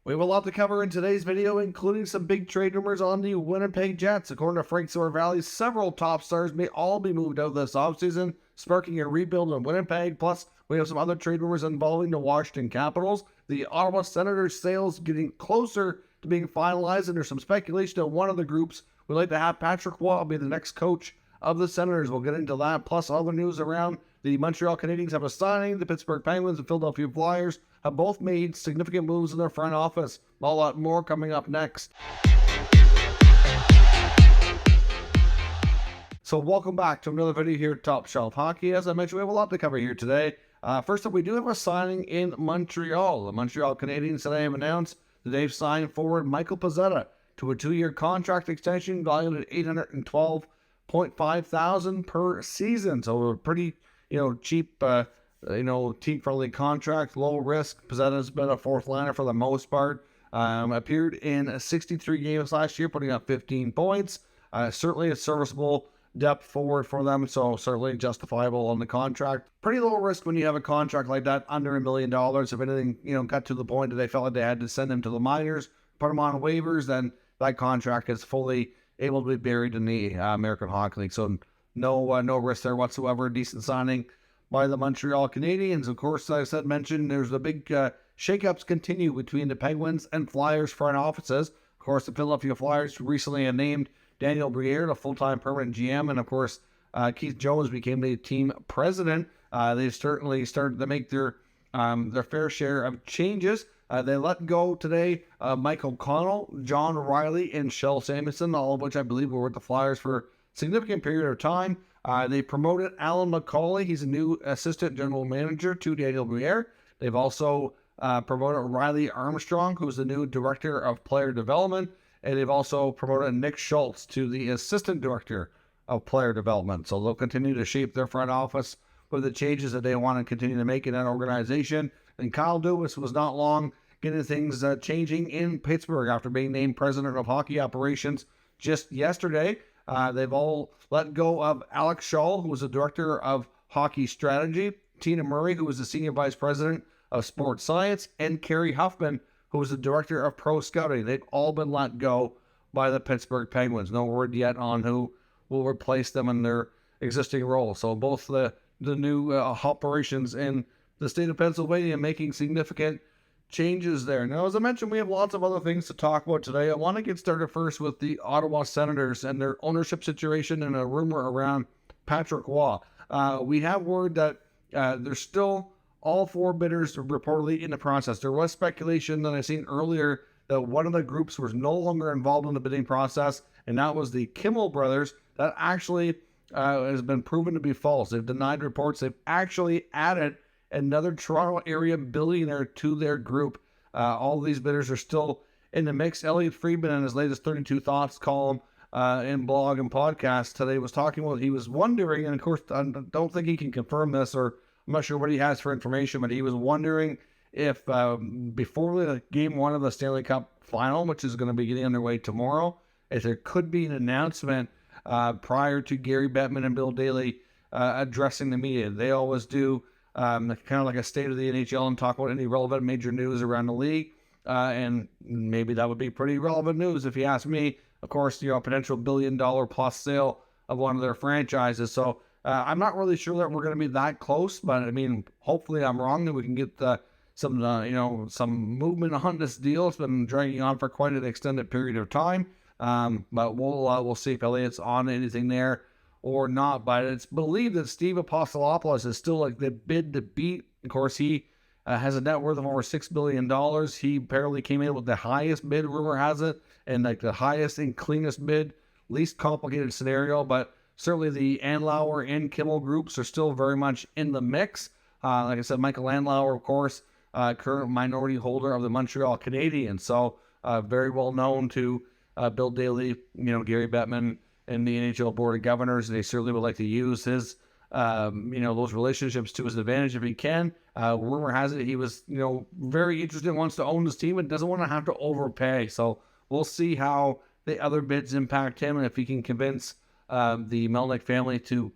We have a lot to cover in today's video, including some big trade rumors on the Winnipeg Jets. According to Frank Valley, several top stars may all be moved out this offseason, sparking a rebuild in Winnipeg. Plus, we have some other trade rumors involving the Washington Capitals. The Ottawa Senators sales getting closer to being finalized, and there's some speculation that one of the groups would like to have Patrick Roy be the next coach of the Senators. We'll get into that, plus other news around the Montreal Canadiens have a signing. The Pittsburgh Penguins and Philadelphia Flyers have both made significant moves in their front office. A lot more coming up next. So welcome back to another video here at Top Shelf Hockey. As I mentioned, we have a lot to cover here today. First up, we do have a signing in Montreal. The Montreal Canadiens today have announced that they've signed forward Michael Pezzetta to a 2-year contract extension valued at $812.5 thousand per season. So a pretty cheap, team-friendly contract, low risk. Pezzetta's been a fourth liner for the most part. Appeared in 63 games last year, putting up 15 points. Certainly a serviceable depth forward for them, so certainly justifiable on the contract. Pretty low risk when you have a contract like that, under $1 million. If anything, got to the point that they felt like they had to send him to the minors, put him on waivers, then that contract is fully able to be buried in the American Hockey League. So no risk there whatsoever. Decent signing by the Montreal Canadiens. Of course, as I mentioned, there's the big shakeups continue between the Penguins and Flyers front offices. Of course, the Philadelphia Flyers recently named Daniel Briere the full-time permanent GM, and of course, Keith Jones became the team president. They've certainly started to make their fair share of changes. They let go today Mike O'Connell, John Riley, and Shell Samuelson, all of which I believe were with the Flyers for a significant period of time. They promoted Alan McCauley. He's a new assistant general manager to Daniel Briere. They've also promoted Riley Armstrong, who's the new director of player development. And they've also promoted Nick Schultz to the assistant director of player development. So they'll continue to shape their front office with the changes that they want to continue to make in that organization. And Kyle Dubas was not long getting things changing in Pittsburgh after being named president of hockey operations just yesterday. They've all let go of Alex Shaw, who was the director of hockey strategy, Tina Murray, who was the senior vice president of sports science, and Kerry Huffman, who was the director of pro scouting. They've all been let go by the Pittsburgh Penguins. No word yet on who will replace them in their existing role. So both the new operations in the state of Pennsylvania making significant changes there. Now, as I mentioned, we have lots of other things to talk about today. I want to get started first with the Ottawa Senators and their ownership situation and a rumor around Patrick Roy. We have word that there's still all 4 bidders reportedly in the process. There was speculation that I seen earlier that one of the groups was no longer involved in the bidding process, and that was the Kimmel brothers. That actually has been proven to be false. They've denied reports. They've actually added another Toronto area billionaire to their group. All of these bidders are still in the mix. Elliot Friedman, in his latest 32 Thoughts column in blog and podcast today, was talking about, he was wondering, and of course I don't think he can confirm this, or I'm not sure what he has for information, but he was wondering if before the game 1 of the Stanley Cup final, which is going to be getting underway tomorrow, if there could be an announcement prior to Gary Bettman and Bill Daly addressing the media. They always do kind of like a state of the NHL and talk about any relevant major news around the league. And maybe that would be pretty relevant news if you ask me. Of course, a potential $1 billion plus sale of one of their franchises. So I'm not really sure that we're going to be that close, but I mean, hopefully I'm wrong and we can get some movement on this deal. It's been dragging on for quite an extended period of time. But we'll see if Elliot's on anything there or not. But it's believed that Steve Apostolopoulos is still like the bid to beat. Of course, he has a net worth of over $6 billion. He apparently came in with the highest bid, rumor has it, and like the highest and cleanest bid, least complicated scenario. But certainly the Andlauer and Kimmel groups are still very much in the mix. Like I said, Michael Andlauer, of course, current minority holder of the Montreal Canadiens. So very well known to Bill Daly, Gary Bettman, and the NHL Board of Governors. They certainly would like to use his, those relationships to his advantage if he can. Rumor has it he was, very interested, wants to own this team and doesn't want to have to overpay. So we'll see how the other bids impact him and if he can convince the Melnyk family to,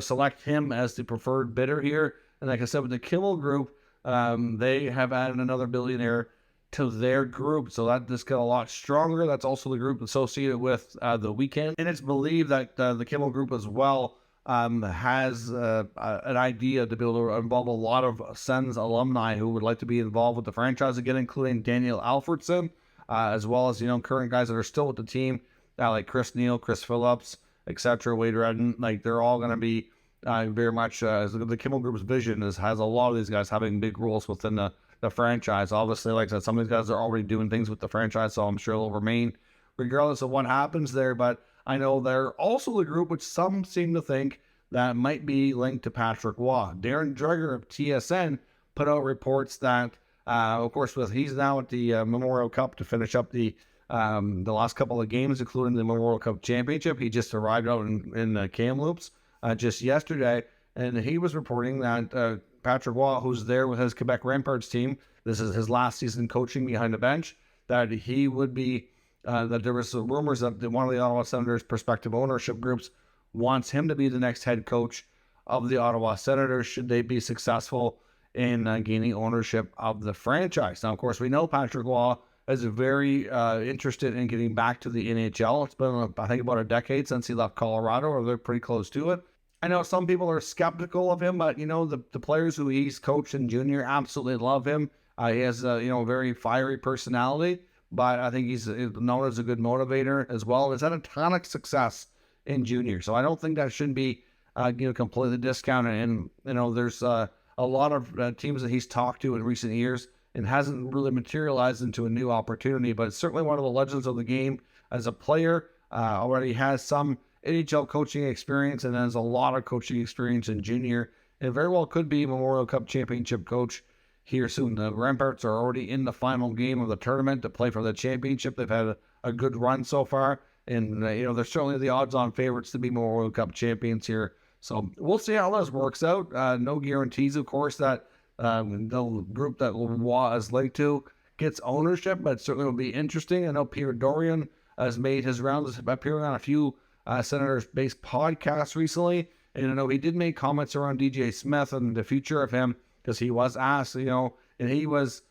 select him as the preferred bidder here. And like I said, with the Kimmel group, they have added another billionaire to their group, so that just got a lot stronger. That's also the group associated with the weekend, and it's believed that the Kimmel group as well has an idea to be able to involve a lot of Sens alumni who would like to be involved with the franchise again, including Daniel Alfredsson, as well as current guys that are still with the team, like Chris Neal, Chris Phillips, etc. Wade Redden. Like, they're all going to be very much the Kimmel group's vision has a lot of these guys having big roles within the franchise. Obviously, like I said, some of these guys are already doing things with the franchise, so I'm sure they'll remain regardless of what happens there. But I know they're also the group which some seem to think that might be linked to Patrick Waugh. Darren Dreger of TSN put out reports that, of course, he's now at the Memorial Cup to finish up the last couple of games, including the Memorial Cup Championship. He just arrived out in Kamloops just yesterday, and he was reporting that Patrick Waugh, who's there with his Quebec Remparts team, this is his last season coaching behind the bench, that he would be, that there was some rumors that one of the Ottawa Senators' prospective ownership groups wants him to be the next head coach of the Ottawa Senators should they be successful in gaining ownership of the franchise. Now, of course, we know Patrick Waugh is very interested in getting back to the NHL. It's been, I think, about a decade since he left Colorado, or they're pretty close to it. I know some people are skeptical of him, but, the players who he's coached in junior absolutely love him. He has a, very fiery personality, but I think he's known as a good motivator as well. He's had a ton of success in junior, so I don't think that should be, completely discounted. And, there's a lot of teams that he's talked to in recent years and hasn't really materialized into a new opportunity, but it's certainly one of the legends of the game as a player. Already has some NHL coaching experience and has a lot of coaching experience in junior, and very well could be Memorial Cup Championship coach here soon. The Remparts are already in the final game of the tournament to play for the championship. They've had a good run so far, and they're certainly the odds-on favorites to be Memorial Cup champions here. So we'll see how this works out. No guarantees, of course, that the group that Waugh is linked to gets ownership, but it certainly will be interesting. I know Pierre Dorion has made his rounds, appearing on a few Senators-based podcasts recently, and I know he did make comments around DJ Smith and the future of him, because he was asked, and he was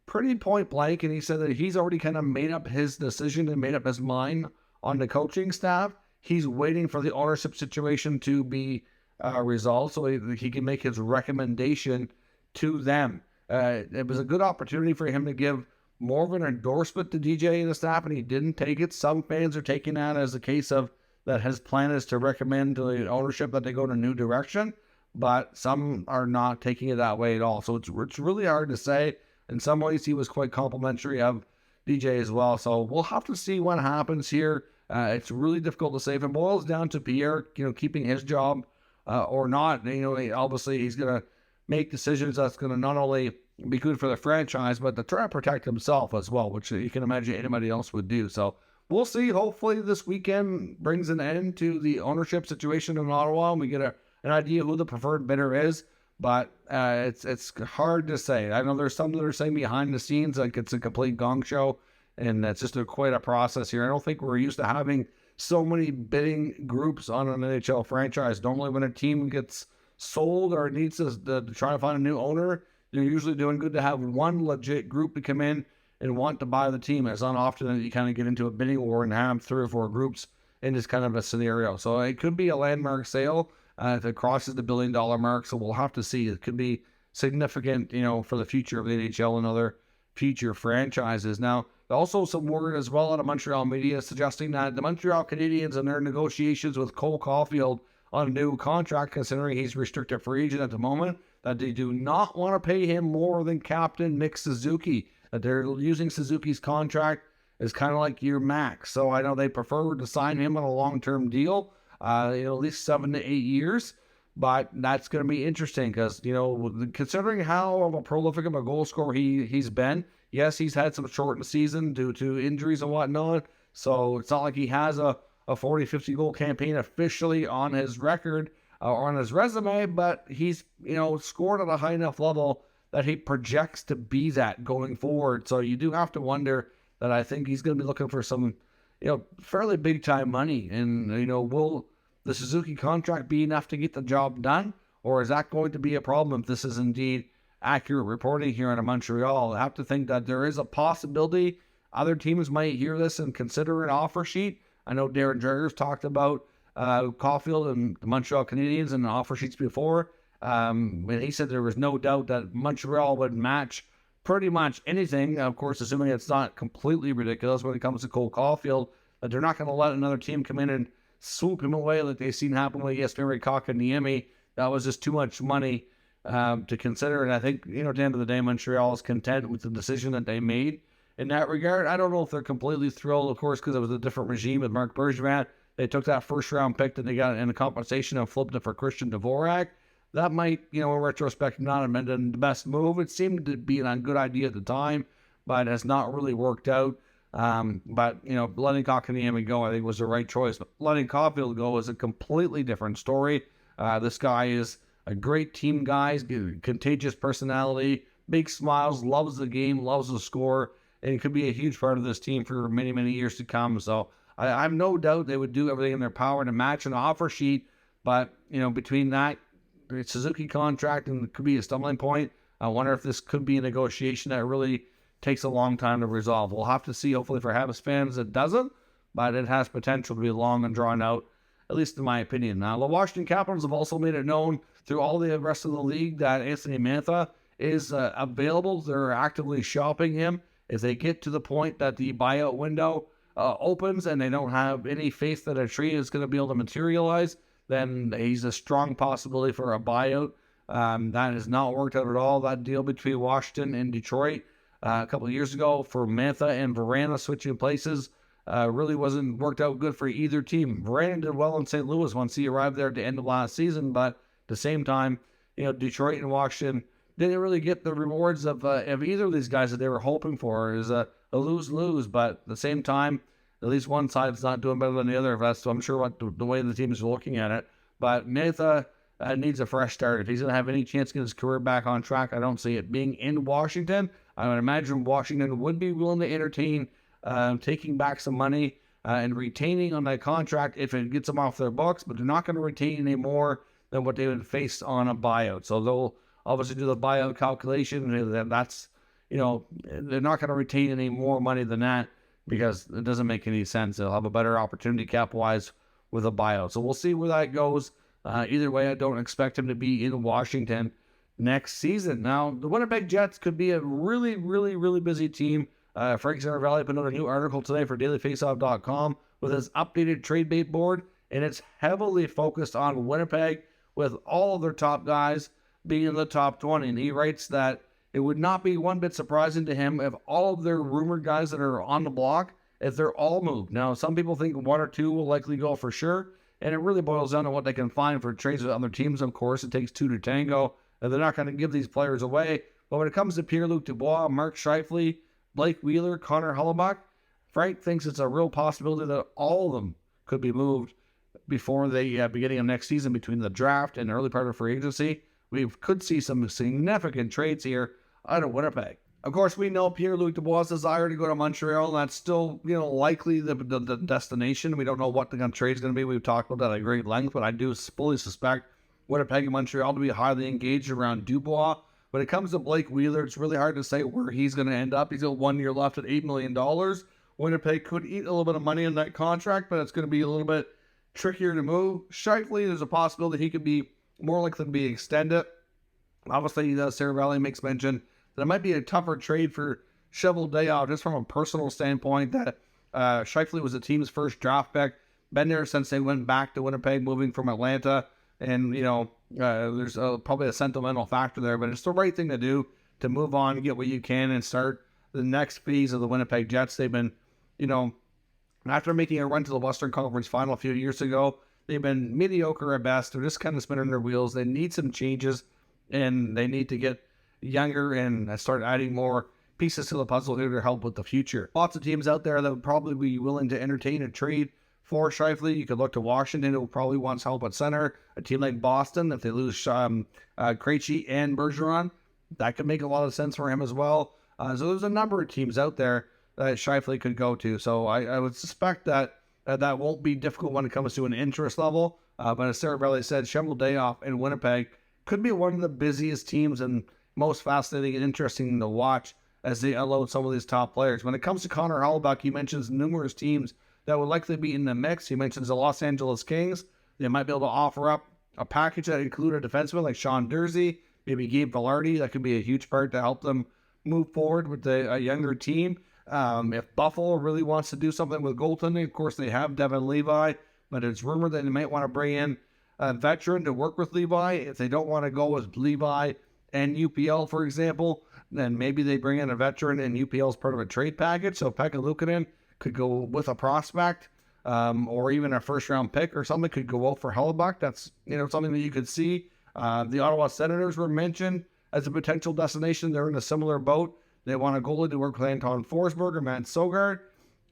pretty point blank, and he said that he's already kind of made up his decision and made up his mind on the coaching staff. He's waiting for the ownership situation to be resolved so he can make his recommendation to them. It was a good opportunity for him to give more of an endorsement to DJ and the staff, and he didn't take it. Some fans are taking that as a case of that his plan is to recommend to the ownership that they go in a new direction, but some are not taking it that way at all. So it's really hard to say. In some ways, he was quite complimentary of DJ as well. So we'll have to see what happens here. It's really difficult to say. If it boils down to Pierre, keeping his job or not, obviously he's going to make decisions that's going to not only be good for the franchise, but to try to protect himself as well, which you can imagine anybody else would do. So we'll see. Hopefully this weekend brings an end to the ownership situation in Ottawa, and we get an idea who the preferred bidder is. But it's hard to say. I know there's some that are saying behind the scenes like it's a complete gong show, and it's just quite a process here. I don't think we're used to having so many bidding groups on an NHL franchise. Normally when a team gets sold or needs to try to find a new owner, you're usually doing good to have one legit group to come in and want to buy the team. It's not often that you kind of get into a bidding war and have 3 or 4 groups in this kind of a scenario. So it could be a landmark sale if it crosses the $1 billion mark. So we'll have to see. It could be significant, for the future of the NHL and other future franchises. Now, also some word as well out of Montreal media suggesting that the Montreal Canadiens in their negotiations with Cole Caufield on a new contract, considering he's restricted free agent at the moment, that they do not want to pay him more than captain Nick Suzuki. That they're using Suzuki's contract as kind of like your max. So I know they prefer to sign him on a long-term deal, at least 7 to 8 years. But that's going to be interesting because, considering how of a prolific of a goal scorer he's been, yes, he's had some shortened season due to injuries and whatnot. So it's not like he has a 40, 50 goal campaign officially on his record or on his resume, but he's, scored at a high enough level that he projects to be that going forward. So you do have to wonder that I think he's going to be looking for some, fairly big time money. And, will the Suzuki contract be enough to get the job done? Or is that going to be a problem if this is indeed accurate reporting here in Montreal. I have to think that there is a possibility other teams might hear this and consider an offer sheet. I know Darren Dreger's talked about Caufield and the Montreal Canadiens and the offer sheets before. And he said there was no doubt that Montreal would match pretty much anything, of course, assuming it's not completely ridiculous when it comes to Cole Caufield, that they're not going to let another team come in and swoop him away like they've seen happen with Jesperi Kotkaniemi. That was just too much money to consider. And I think, at the end of the day, Montreal is content with the decision that they made in that regard. I don't know if they're completely thrilled, of course, because it was a different regime with Marc Bergevin. They took that first-round pick that they got in a compensation and flipped it for Christian Dvorak. That might, in retrospect, not have been the best move. It seemed to be a good idea at the time, but has not really worked out. But letting Kotkaniemi go, I think, was the right choice. But letting Caufield go is a completely different story. This guy is a great team guy, contagious personality, big smiles, loves the game, loves the score, and could be a huge part of this team for many, many years to come. So I have no doubt they would do everything in their power to match an offer sheet. But, between that Suzuki contract and it could be a stumbling point, I wonder if this could be a negotiation that really takes a long time to resolve. We'll have to see. Hopefully for Habs fans it doesn't, but it has potential to be long and drawn out, at least in my opinion. Now, the Washington Capitals have also made it known through all the rest of the league that Anthony Mantha is available. They're actively shopping him. If they get to the point that the buyout window opens and they don't have any faith that a trade is going to be able to materialize, then he's a strong possibility for a buyout. That has not worked out at all, that deal between Washington and Detroit a couple of years ago for Mantha and Vrana switching places. Really wasn't worked out good for either team. Vrana did well in St. Louis once he arrived there at the end of last season, but at the same time, Detroit and Washington didn't really get the rewards of either of these guys that they were hoping for. It was a lose-lose, but at the same time, at least one side's not doing better than the other. That's, I'm sure, what the way the team is looking at it. But Mantha needs a fresh start. If he's going to have any chance to get his career back on track, I don't see it being in Washington. I would imagine Washington would be willing to entertain taking back some money and retaining on that contract if it gets them off their books, but they're not going to retain any more than what they would face on a buyout. So they'll obviously do the buyout calculation, and that's, they're not going to retain any more money than that, because it doesn't make any sense. They'll have a better opportunity cap-wise with a buyout. So we'll see where that goes. Either way, I don't expect him to be in Washington next season. Now, the Winnipeg Jets could be a really, really, really busy team. Frank Saravalli put out a new article today for dailyfaceoff.com with his updated trade bait board, and it's heavily focused on Winnipeg, with all of their top guys being in the top 20. And he writes that it would not be one bit surprising to him if all of their rumored guys that are on the block, if they're all moved. Now, some people think one or two will likely go for sure, and it really boils down to what they can find for trades with other teams. Of course, it takes two to tango, and they're not going to give these players away. But when it comes to Pierre-Luc Dubois, Mark Scheifele, Blake Wheeler, Connor Hellebuyck, Frank thinks it's a real possibility that all of them could be moved before the beginning of next season, between the draft and early part of free agency. We could see some significant trades here out of Winnipeg. Of course, we know Pierre-Luc Dubois' desire to go to Montreal, and that's still, likely the destination. We don't know what the kind of trade is going to be. We've talked about that at great length, but I do fully suspect Winnipeg and Montreal to be highly engaged around Dubois. When it comes to Blake Wheeler, it's really hard to say where he's going to end up. He's got 1 year left at $8 million. Winnipeg could eat a little bit of money in that contract, but it's going to be a little bit trickier to move. Scheifele, there's a possibility he could be more likely to be extended. Obviously, Saravalli makes mention that it might be a tougher trade for Cheveldayoff, just from a personal standpoint, that Scheifele was the team's first draft pick, been there since they went back to Winnipeg, moving from Atlanta, and, there's probably a sentimental factor there, but it's the right thing to do to move on and get what you can and start the next phase of the Winnipeg Jets. They've been, after making a run to the Western Conference Final a few years ago, they've been mediocre at best. They're just kind of spinning their wheels. They need some changes, and they need to get younger and start adding more pieces to the puzzle here to help with the future. Lots of teams out there that would probably be willing to entertain a trade for Scheifele. You could look to Washington, who probably wants help at center. A team like Boston, if they lose Krejci and Bergeron, that could make a lot of sense for him as well. So there's a number of teams out there that Scheifele could go to. So I would suspect that that won't be difficult when it comes to an interest level. But as Saravalli said, Cheveldayoff in Winnipeg could be one of the busiest teams and most fascinating and interesting to watch as they unload some of these top players. When it comes to Connor Hellebuyck, he mentions numerous teams that would likely be in the mix. He mentions the Los Angeles Kings. They might be able to offer up a package that include a defenseman like Sean Durzi, maybe Gabe Vilardi. That could be a huge part to help them move forward with a younger team. If Buffalo really wants to do something with goaltending, of course, they have Devin Levi, but it's rumored that they might want to bring in a veteran to work with Levi. If they don't want to go with Levi and UPL, for example, then maybe they bring in a veteran and UPL is part of a trade package. So Pekka Luukkonen could go with a prospect, or even a first-round pick or something could go out for Hellebuyck. That's, something that you could see. The Ottawa Senators were mentioned as a potential destination. They're in a similar boat. They want a goalie to work with Anton Forsberg or Matt Sogard.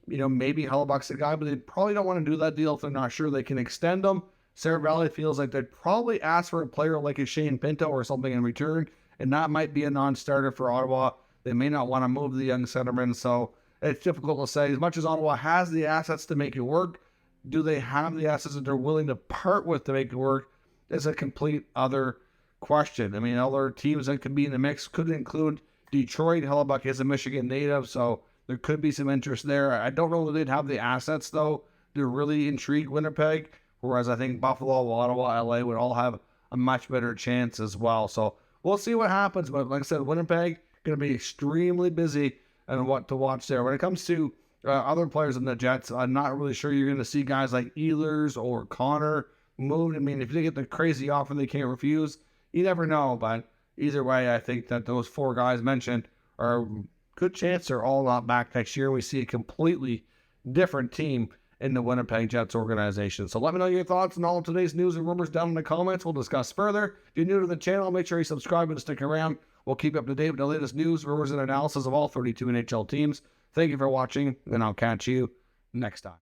Maybe Hellebuyck's the guy, but they probably don't want to do that deal if they're not sure they can extend him. Sarah Valley feels like they'd probably ask for a player like a Shane Pinto or something in return, and that might be a non-starter for Ottawa. They may not want to move the young centerman, so it's difficult to say. As much as Ottawa has the assets to make it work, do they have the assets that they're willing to part with to make it work? Is a complete other question. Other teams that could be in the mix could include Detroit. Hellebuyck is a Michigan native, so there could be some interest there. I don't know that they'd have the assets, though, to really intrigue Winnipeg, whereas I think Buffalo, Ottawa, LA would all have a much better chance as well. So we'll see what happens, but like I said, Winnipeg going to be extremely busy and what to watch there. When it comes to other players in the Jets, I'm not really sure you're going to see guys like Ehlers or Connor moved. If they get the crazy offer they can't refuse, you never know. But either way, I think that those four guys mentioned are a good chance they're all not back next year. We see a completely different team in the Winnipeg Jets organization. So let me know your thoughts on all of today's news and rumors down in the comments. We'll discuss further. If you're new to the channel, make sure you subscribe and stick around. We'll keep you up to date with the latest news, rumors, and analysis of all 32 NHL teams. Thank you for watching, and I'll catch you next time.